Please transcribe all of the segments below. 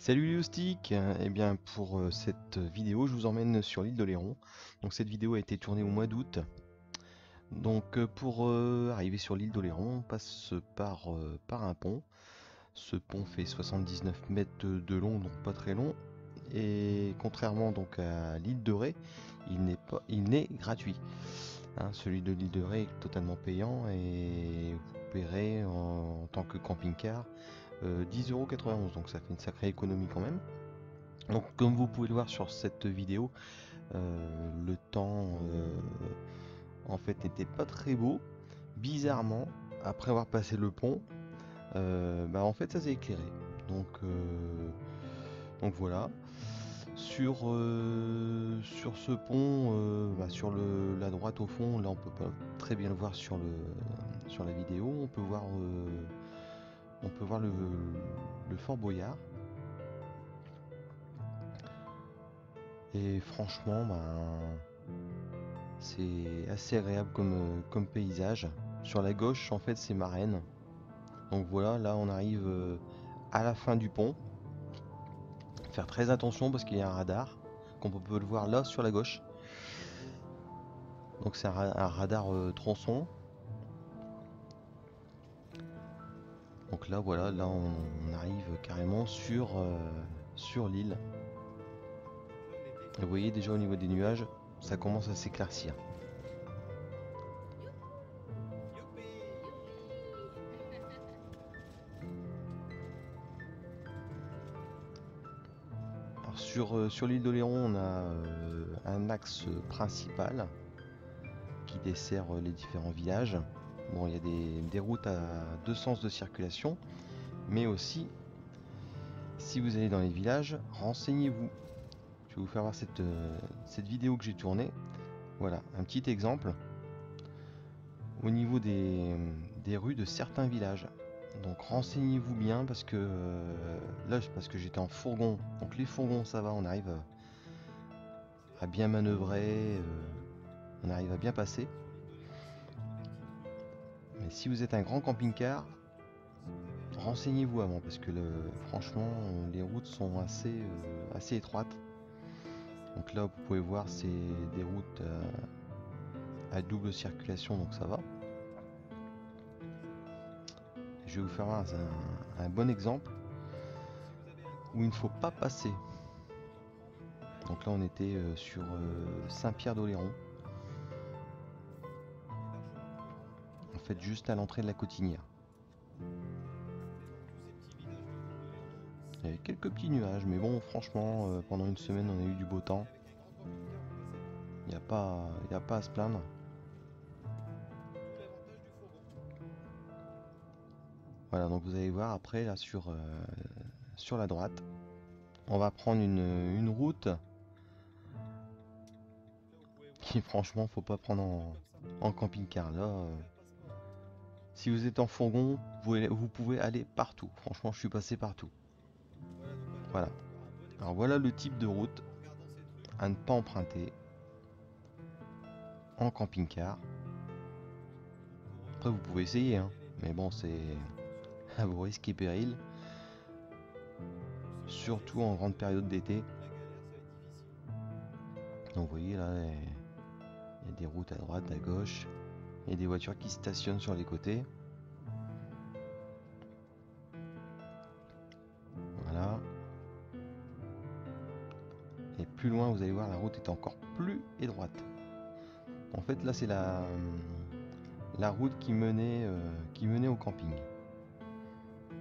Salut les Stick. Eh bien pour cette vidéo je vous emmène sur l'île d'Oléron. Donc cette vidéo a été tournée au mois d'août. Donc pour arriver sur l'île d'Oléron on passe par un pont. Ce pont fait 79 mètres de long, donc pas très long. Et contrairement donc à l'île de Ré, il n'est gratuit. Hein, celui de l'île de Ré est totalement payant et vous paierez en tant que camping-car 10,91 €, donc ça fait une sacrée économie quand même. Donc comme vous pouvez le voir sur cette vidéo, le temps en fait n'était pas très beau. Bizarrement, après avoir passé le pont, en fait ça s'est éclairé. Donc voilà. Sur ce pont, la droite au fond, là on peut pas très bien le voir sur la vidéo, on peut voir le Fort Boyard. Et franchement, c'est assez agréable comme paysage. Sur la gauche, en fait, c'est Marennes. Donc voilà, là, on arrive à la fin du pont. Faire très attention parce qu'il y a un radar, qu'on peut le voir là sur la gauche. Donc c'est un radar tronçon. Donc là, voilà, là, on arrive carrément sur l'île. Et vous voyez déjà au niveau des nuages, ça commence à s'éclaircir. Alors sur l'île d'Oléron, on a un axe principal qui dessert les différents villages. Bon, il y a des routes à deux sens de circulation, mais aussi, si vous allez dans les villages, renseignez-vous. Je vais vous faire voir cette vidéo que j'ai tournée. Voilà, un petit exemple au niveau des rues de certains villages. Donc renseignez-vous bien parce que là, parce que j'étais en fourgon. Donc les fourgons, ça va, on arrive à bien manœuvrer, on arrive à bien passer. Mais si vous êtes un grand camping-car, renseignez-vous avant parce que franchement les routes sont assez étroites. Donc là vous pouvez voir c'est des routes à double circulation, donc ça va. Je vais vous faire un bon exemple où il ne faut pas passer. Donc là on était sur Saint-Pierre-d'Oléron, en fait juste à l'entrée de la Cotinière. Il y avait quelques petits nuages, mais bon franchement pendant une semaine on a eu du beau temps. Il n'y a pas à se plaindre. Voilà, donc vous allez voir après là sur la droite, on va prendre une route qui franchement faut pas prendre en camping-car. Là, si vous êtes en fourgon, vous pouvez aller partout. Franchement, je suis passé partout. Voilà. Alors voilà le type de route à ne pas emprunter en camping-car. Après, vous pouvez essayer, hein, mais bon, c'est à vos risques et périls. Surtout en grande période d'été. Donc vous voyez là, il y a des routes à droite, à gauche. Il y a des voitures qui stationnent sur les côtés. Voilà. Et plus loin, vous allez voir, la route est encore plus étroite. En fait, là, c'est la route qui menait au camping.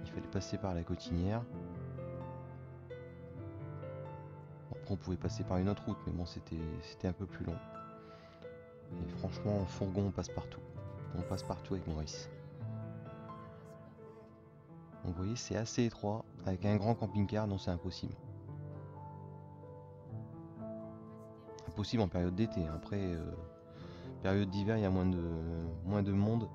Il fallait passer par la Cotinière. Après, on pouvait passer par une autre route, mais bon, c'était un peu plus long. Et franchement, en fourgon, on passe partout. On passe partout avec Maurice. Donc, vous voyez, c'est assez étroit. Avec un grand camping-car, non, c'est impossible. Impossible en période d'été. Après, période d'hiver, il y a moins de monde.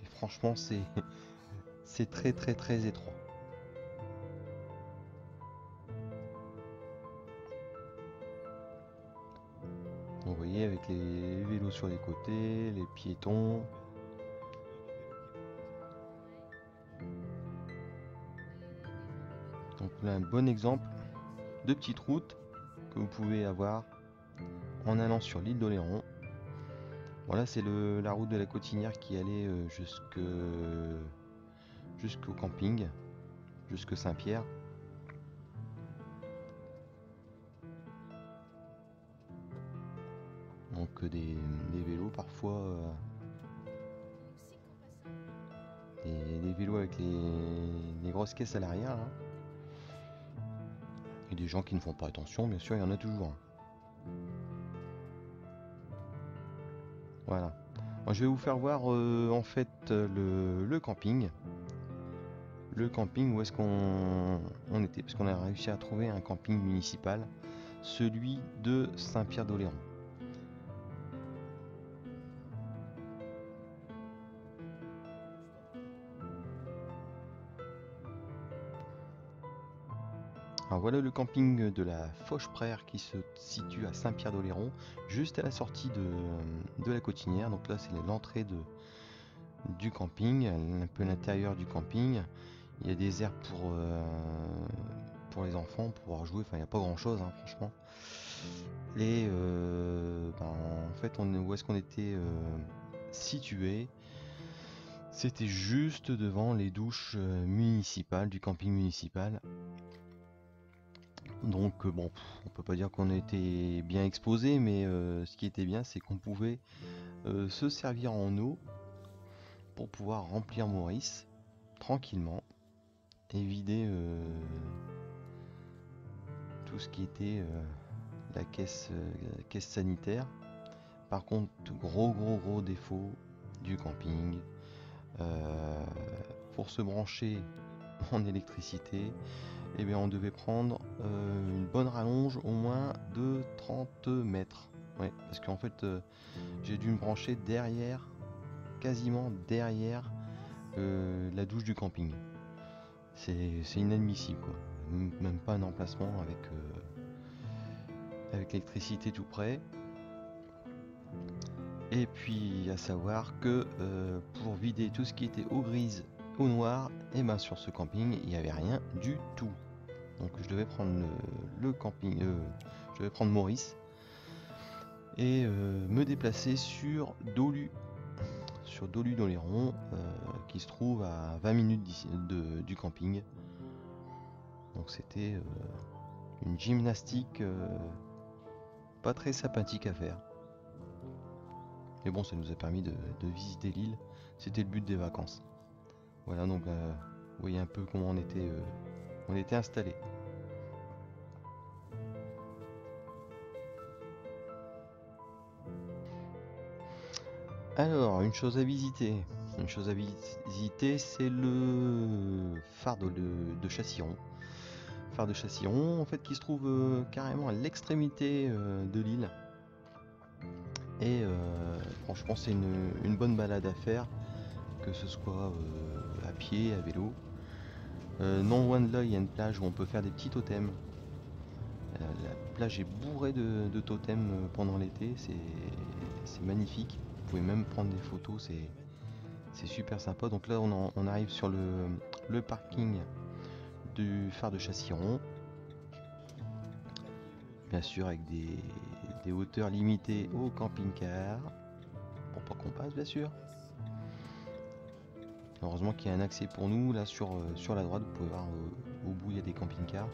Et franchement, c'est très très très étroit. Donc, vous voyez, avec les vélos sur les côtés, les piétons. Donc là, un bon exemple de petite route que vous pouvez avoir en allant sur l'île d'Oléron. Voilà, c'est la route de la Cotinière qui allait jusqu'au camping, jusque Saint-Pierre. Donc des vélos parfois, des vélos avec les grosses caisses à l'arrière. Hein. Et des gens qui ne font pas attention, bien sûr, il y en a toujours. Voilà. Moi, je vais vous faire voir en fait le camping. Le camping où est-ce qu'on était, parce qu'on a réussi à trouver un camping municipal, celui de Saint-Pierre-d'Oléron. Alors voilà le camping de la Fauche-Prère qui se situe à Saint-Pierre-d'Oléron, juste à la sortie de la Cotinière. Donc là c'est l'entrée du camping, un peu l'intérieur du camping. Il y a des aires pour les enfants, pour pouvoir jouer, enfin il n'y a pas grand chose hein, franchement. Et en fait où est-ce qu'on était situé? C'était juste devant les douches municipales, du camping municipal. Donc bon, on peut pas dire qu'on était bien exposé, mais ce qui était bien, c'est qu'on pouvait se servir en eau pour pouvoir remplir Maurice tranquillement et vider tout ce qui était la caisse sanitaire. Par contre, gros défaut du camping, pour se brancher en électricité, eh bien on devait prendre une bonne rallonge au moins de 30 mètres. Ouais, parce qu'en fait j'ai dû me brancher derrière, quasiment derrière la douche du camping. C'est inadmissible quoi. Même pas un emplacement avec l'électricité tout près. Et puis à savoir que pour vider tout ce qui était eau grise, eau noire, et ben sur ce camping il n'y avait rien du tout. Donc je devais prendre le camping, je devais prendre Maurice et me déplacer sur Dolu d'Oléron, qui se trouve à 20 minutes du camping. Donc c'était une gymnastique pas très sympathique à faire. Mais bon, ça nous a permis de visiter l'île. C'était le but des vacances. Voilà, donc vous voyez un peu comment on était installés. Alors, une chose à visiter. C'est le phare de Chasseron. Phare de Chasseron, en fait, qui se trouve carrément à l'extrémité de l'île. Et franchement, c'est une bonne balade à faire, que ce soit à pied, à vélo. Non loin de là, il y a une plage où on peut faire des petits totems. La plage est bourrée de totems pendant l'été, c'est magnifique. Vous pouvez même prendre des photos, c'est super sympa. Donc là, on arrive sur le parking du phare de Chasseron. Bien sûr, avec des hauteurs limitées au camping-car, pour pas qu'on passe, bien sûr. Heureusement qu'il y a un accès pour nous. Là, sur la droite, vous pouvez voir au bout, il y a des camping-cars.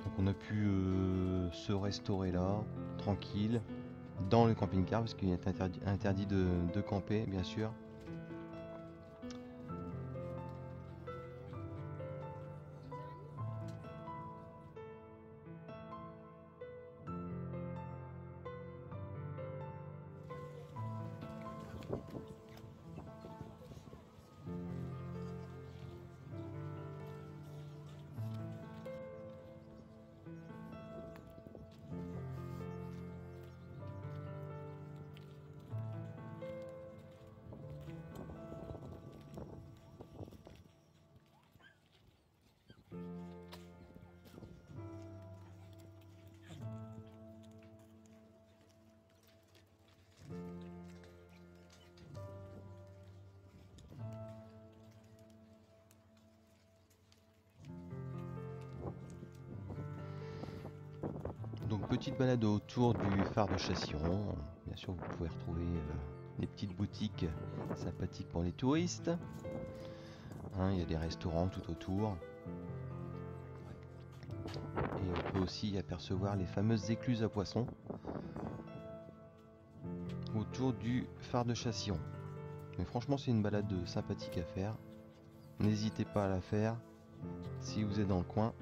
Donc on a pu se restaurer là, tranquille, dans le camping-car, parce qu'il est interdit de camper, bien sûr. petite balade autour du phare de Chasseron. Bien sûr, vous pouvez retrouver des petites boutiques sympathiques pour les touristes. Hein, il y a des restaurants tout autour. Et on peut aussi apercevoir les fameuses écluses à poissons autour du phare de Chasseron. Mais franchement, c'est une balade sympathique à faire. N'hésitez pas à la faire si vous êtes dans le coin.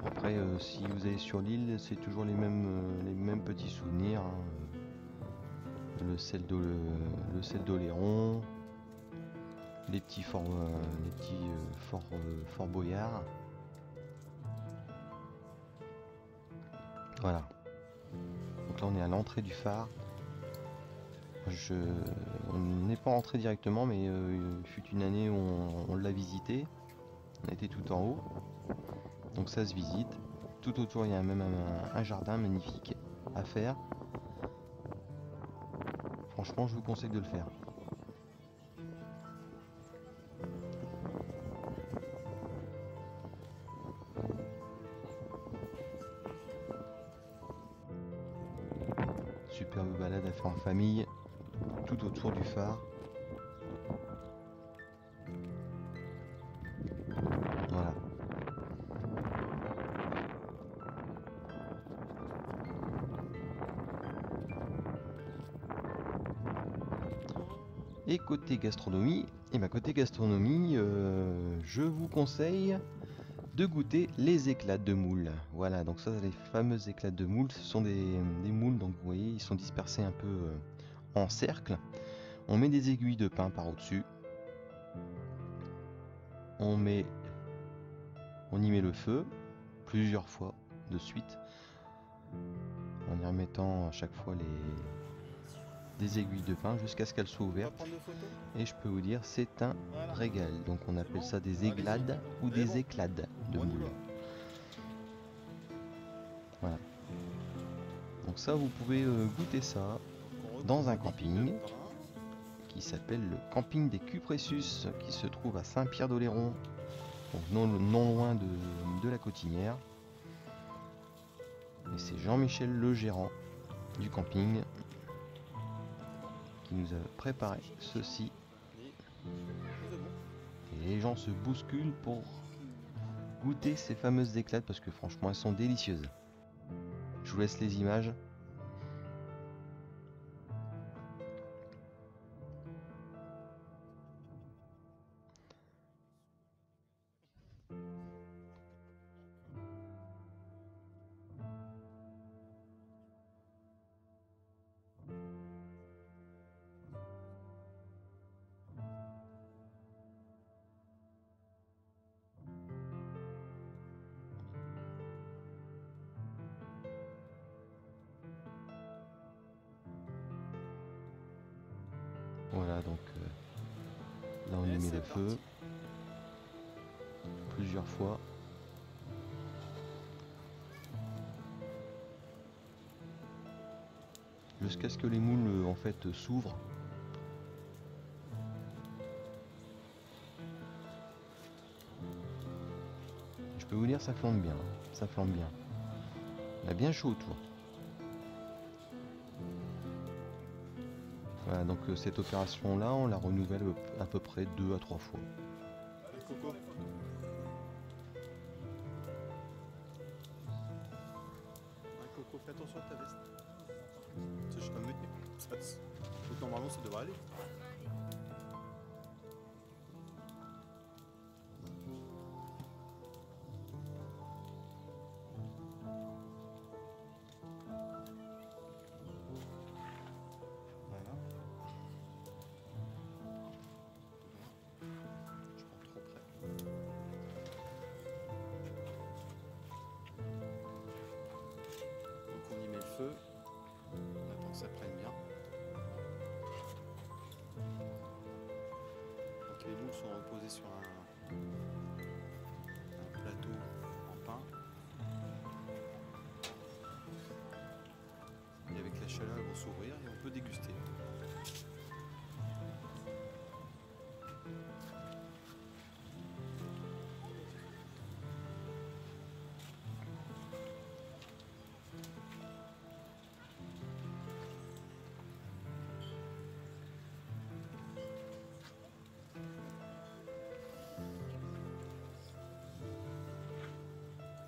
Après, si vous allez sur l'île, c'est toujours les mêmes petits souvenirs. Hein. Le sel d'Oléron, les petits forts Boyard. Voilà. Donc là, on est à l'entrée du phare. On n'est pas rentré directement, mais il fut une année où on l'a visité. On était tout en haut. Donc ça se visite. Tout autour, il y a même un jardin magnifique à faire. Franchement, je vous conseille de le faire. Superbe balade à faire en famille, tout autour du phare. Voilà. Et côté gastronomie, je vous conseille de goûter les éclats de moules. Voilà, donc ça, les fameux éclats de moules, ce sont des moules, donc vous voyez, ils sont dispersés un peu en cercle. On met des aiguilles de pain par au-dessus. On y met le feu plusieurs fois de suite, en y remettant à chaque fois des aiguilles de pain jusqu'à ce qu'elles soient ouvertes. Et je peux vous dire, c'est un régal. Donc on appelle ça des églades ou des éclades de moules. Voilà. Donc ça, vous pouvez goûter ça dans un camping qui s'appelle le camping des Cupressus, qui se trouve à Saint-Pierre-d'Oléron, donc non loin de la Cotinière. Et c'est Jean-Michel le gérant du camping qui nous a préparé ceci. Et les gens se bousculent pour goûter ces fameuses éclades parce que franchement elles sont délicieuses. Je vous laisse les images. Voilà, donc là on y met le feu plusieurs fois. Jusqu'à ce que les moules en fait s'ouvrent. Je peux vous dire, ça flambe bien, ça flambe bien. Il a bien chaud autour. Voilà, donc cette opération là, on la renouvelle à peu près 2 à 3 fois. Coco. Coco, fais attention à ta veste. C'est jamais. Donc normalement ça devrait aller. Voilà. Je prends trop près. Donc on y met le feu. On attend que ça prenne bien. Donc les moules sont reposés sur un plateau en pain. Et avec la chaleur, elles vont s'ouvrir et on peut déguster.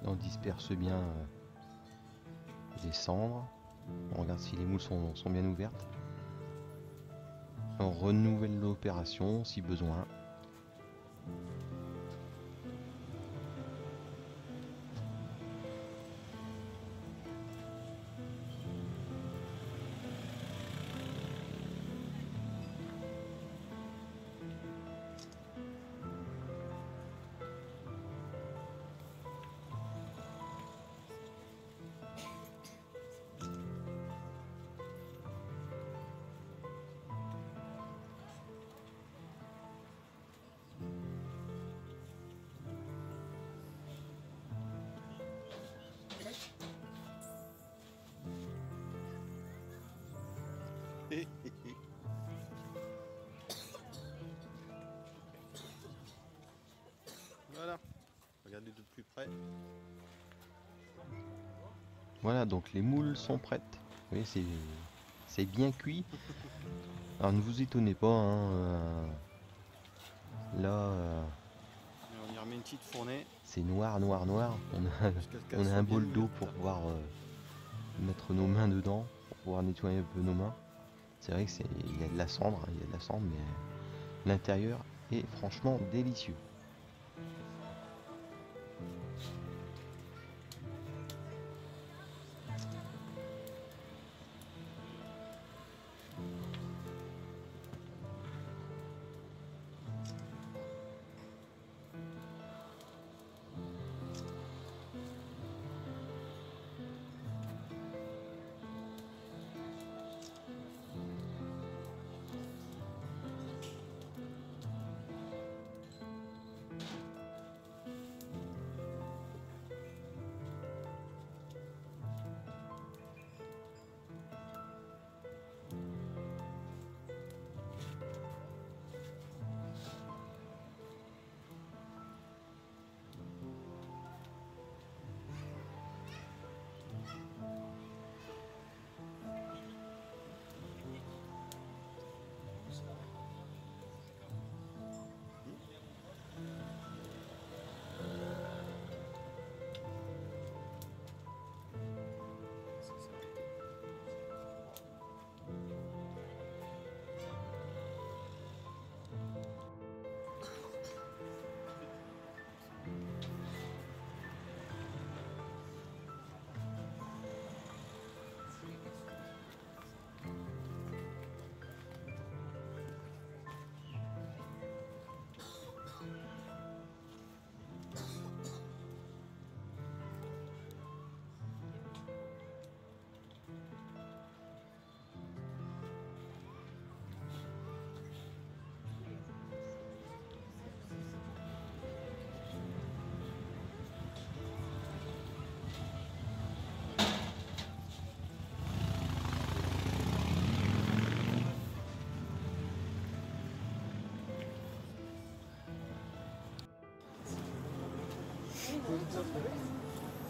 On disperse bien les cendres. On regarde si les moules sont bien ouvertes. On renouvelle l'opération si besoin. Voilà. Regardez de plus près. Voilà, donc les moules sont prêtes. Vous voyez, c'est bien cuit. Alors ne vous étonnez pas, hein, là Et on y remet une petite fournée. c'est noir. On a, Jusqu'à ce qu'elle on a soit un bien bol d'eau ouverte. pour pouvoir mettre nos mains dedans, pour pouvoir nettoyer un peu nos mains. C'est vrai que il y a de la cendre, hein, mais l'intérieur est franchement délicieux.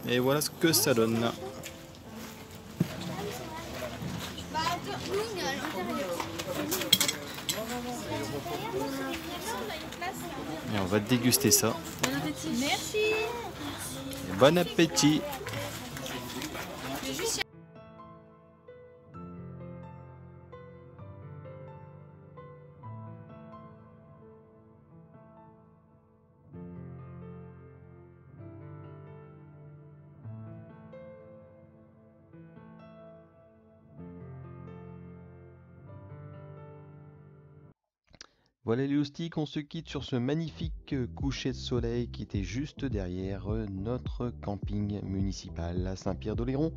Et voilà ce que ça donne. Bah, nous, on est à l'intérieur. Et on va déguster ça. Bon appétit. Merci. Et bon appétit. Voilà les loustiques, on se quitte sur ce magnifique coucher de soleil qui était juste derrière notre camping municipal à Saint-Pierre-d'Oléron.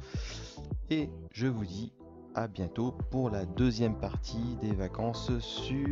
Et je vous dis à bientôt pour la deuxième partie des vacances sur